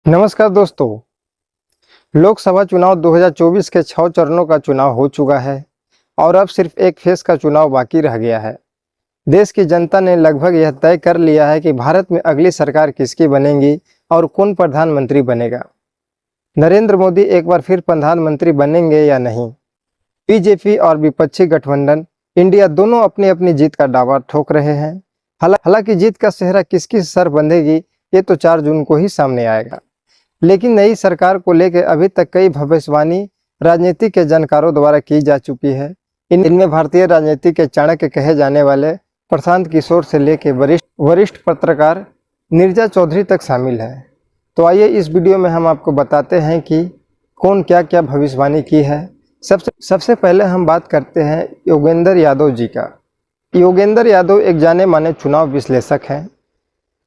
नमस्कार दोस्तों। लोकसभा चुनाव 2024 के 6 चरणों का चुनाव हो चुका है और अब सिर्फ एक फेज का चुनाव बाकी रह गया है। देश की जनता ने लगभग यह तय कर लिया है कि भारत में अगली सरकार किसकी बनेगी और कौन प्रधानमंत्री बनेगा। नरेंद्र मोदी एक बार फिर प्रधानमंत्री बनेंगे या नहीं। बीजेपी और विपक्षी गठबंधन इंडिया दोनों अपनी अपनी जीत का दावा ठोक रहे हैं। हालांकि जीत का सेहरा किसकी सर बंधेगी ये तो 4 जून को ही सामने आएगा। लेकिन नई सरकार को लेकर अभी तक कई भविष्यवाणी राजनीति के जानकारों द्वारा की जा चुकी है। इनमें भारतीय राजनीति के चाणक्य कहे जाने वाले प्रशांत किशोर से लेकर वरिष्ठ पत्रकार नीरजा चौधरी तक शामिल है। तो आइए इस वीडियो में हम आपको बताते हैं कि कौन क्या क्या भविष्यवाणी की है। सबसे पहले हम बात करते हैं योगेंद्र यादव जी का। योगेंद्र यादव एक जाने माने चुनाव विश्लेषक हैं।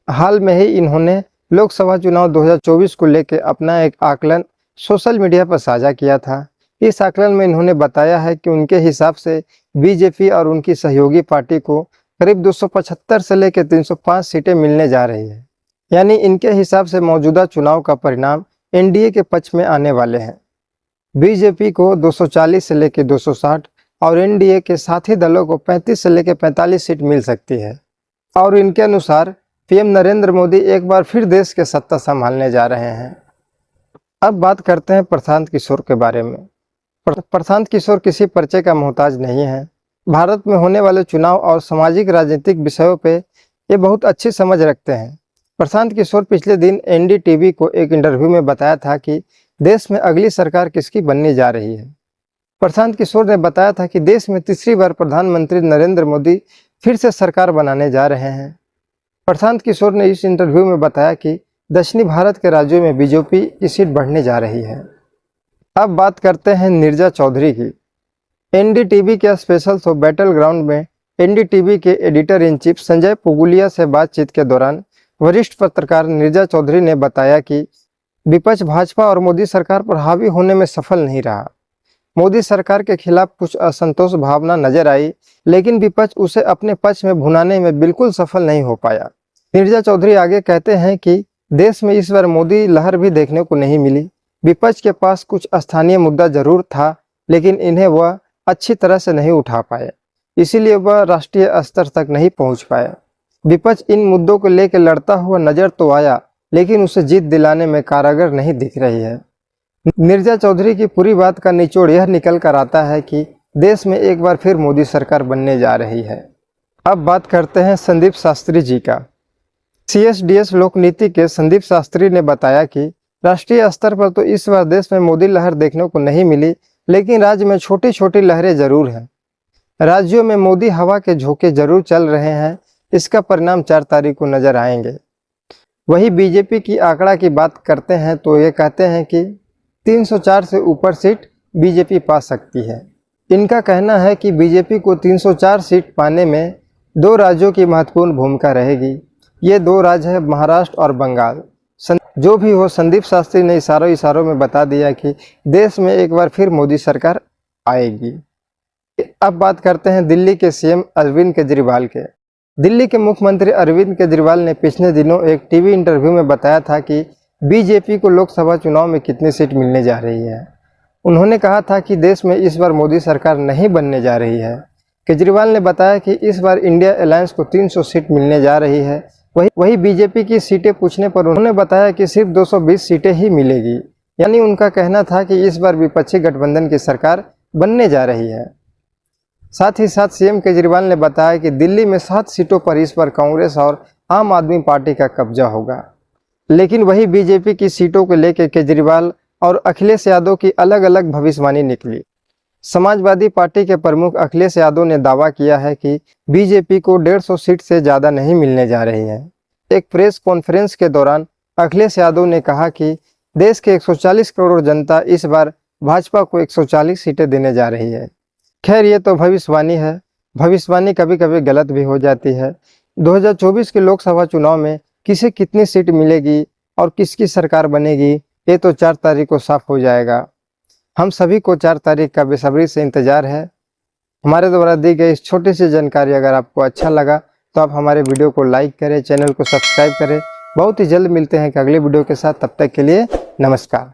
हाल में ही इन्होंने लोकसभा चुनाव 2024 को लेकर अपना एक आकलन सोशल मीडिया पर साझा किया था। इस आकलन में इन्होंने बताया है कि उनके हिसाब से बीजेपी और उनकी सहयोगी पार्टी को करीब 275 से लेकर 305 सीटें मिलने जा रही है। यानी इनके हिसाब से मौजूदा चुनाव का परिणाम एनडीए के पक्ष में आने वाले हैं। बीजेपी को 240 से लेकर 260 और एनडीए के साथी दलों को 35 से लेकर 45 सीट मिल सकती है। और इनके अनुसार पीएम नरेंद्र मोदी एक बार फिर देश के सत्ता संभालने जा रहे हैं। अब बात करते हैं प्रशांत किशोर के बारे में। प्रशांत किशोर किसी परिचय का मोहताज नहीं है। भारत में होने वाले चुनाव और सामाजिक राजनीतिक विषयों पे ये बहुत अच्छी समझ रखते हैं। प्रशांत किशोर पिछले दिन एनडीटीवी को एक इंटरव्यू में बताया था कि देश में अगली सरकार किसकी बनने जा रही है। प्रशांत किशोर ने बताया था कि देश में तीसरी बार प्रधानमंत्री नरेंद्र मोदी फिर से सरकार बनाने जा रहे हैं। प्रशांत किशोर ने इस इंटरव्यू में बताया कि दक्षिणी भारत के राज्यों में बीजेपी की सीट बढ़ने जा रही है। अब बात करते हैं नीरजा चौधरी की। एनडीटीवी के स्पेशल शो बैटल ग्राउंड में एनडीटीवी के एडिटर इन चीफ संजय पुगुलिया से बातचीत के दौरान वरिष्ठ पत्रकार नीरजा चौधरी ने बताया कि विपक्ष भाजपा और मोदी सरकार पर हावी होने में सफल नहीं रहा। मोदी सरकार के खिलाफ कुछ असंतोष भावना नजर आई, लेकिन विपक्ष उसे अपने पक्ष में भुनाने में बिल्कुल सफल नहीं हो पाया। नीरजा चौधरी आगे कहते हैं कि देश में इस बार मोदी लहर भी देखने को नहीं मिली। विपक्ष के पास कुछ स्थानीय मुद्दा जरूर था, लेकिन इन्हें वह अच्छी तरह से नहीं उठा पाए, इसीलिए वह राष्ट्रीय स्तर तक नहीं पहुंच पाए। विपक्ष इन मुद्दों को लेकर लड़ता हुआ नजर तो आया, लेकिन उसे जीत दिलाने में कारगर नहीं दिख रही है। नीरजा चौधरी की पूरी बात का निचोड़ यह निकल कर आता है कि देश में एक बार फिर मोदी सरकार बनने जा रही है। अब बात करते हैं संदीप शास्त्री जी का। सीएसडीएस लोकनीति के संदीप शास्त्री ने बताया कि राष्ट्रीय स्तर पर तो इस बार देश में मोदी लहर देखने को नहीं मिली, लेकिन राज्य में छोटी छोटी लहरें जरूर हैं। राज्यों में मोदी हवा के झोंके जरूर चल रहे हैं। इसका परिणाम 4 तारीख को नजर आएंगे। वही बीजेपी की आंकड़ा की बात करते हैं तो ये कहते हैं कि 304 से ऊपर सीट बीजेपी पा सकती है। इनका कहना है कि बीजेपी को 304 सीट पाने में 2 राज्यों की महत्वपूर्ण भूमिका रहेगी। ये 2 राज्य हैं महाराष्ट्र और बंगाल। जो भी हो, संदीप शास्त्री ने इशारों में बता दिया कि देश में एक बार फिर मोदी सरकार आएगी। अब बात करते हैं दिल्ली के सीएम अरविंद केजरीवाल के। दिल्ली के मुख्यमंत्री अरविंद केजरीवाल ने पिछले दिनों एक टीवी इंटरव्यू में बताया था कि बीजेपी को लोकसभा चुनाव में कितनी सीट मिलने जा रही है। उन्होंने कहा था कि देश में इस बार मोदी सरकार नहीं बनने जा रही है। केजरीवाल ने बताया कि इस बार इंडिया अलायंस को 300 सीट मिलने जा रही है। वही बीजेपी की सीटें पूछने पर उन्होंने बताया कि सिर्फ 220 सीटें ही मिलेगी। यानी उनका कहना था कि इस बार विपक्षी गठबंधन की सरकार बनने जा रही है। साथ ही साथ सीएम केजरीवाल ने बताया कि दिल्ली में 7 सीटों पर इस बार कांग्रेस और आम आदमी पार्टी का कब्जा होगा। लेकिन वही बीजेपी की सीटों को लेकर केजरीवाल और अखिलेश यादव की अलग अलग भविष्यवाणी निकली। समाजवादी पार्टी के प्रमुख अखिलेश यादव ने दावा किया है कि बीजेपी को 150 सीट से ज़्यादा नहीं मिलने जा रही है। एक प्रेस कॉन्फ्रेंस के दौरान अखिलेश यादव ने कहा कि देश के 140 करोड़ जनता इस बार भाजपा को 140 सीटें देने जा रही है। खैर, ये तो भविष्यवाणी है। भविष्यवाणी कभी कभी गलत भी हो जाती है। 2024 के लोकसभा चुनाव में किसे कितनी सीट मिलेगी और किसकी सरकार बनेगी, ये तो 4 तारीख को साफ हो जाएगा। हम सभी को 4 तारीख का बेसब्री से इंतजार है। हमारे द्वारा दी गई इस छोटी सी जानकारी अगर आपको अच्छा लगा तो आप हमारे वीडियो को लाइक करें, चैनल को सब्सक्राइब करें बहुत ही जल्द मिलते हैं एक अगले वीडियो के साथ। तब तक के लिए नमस्कार।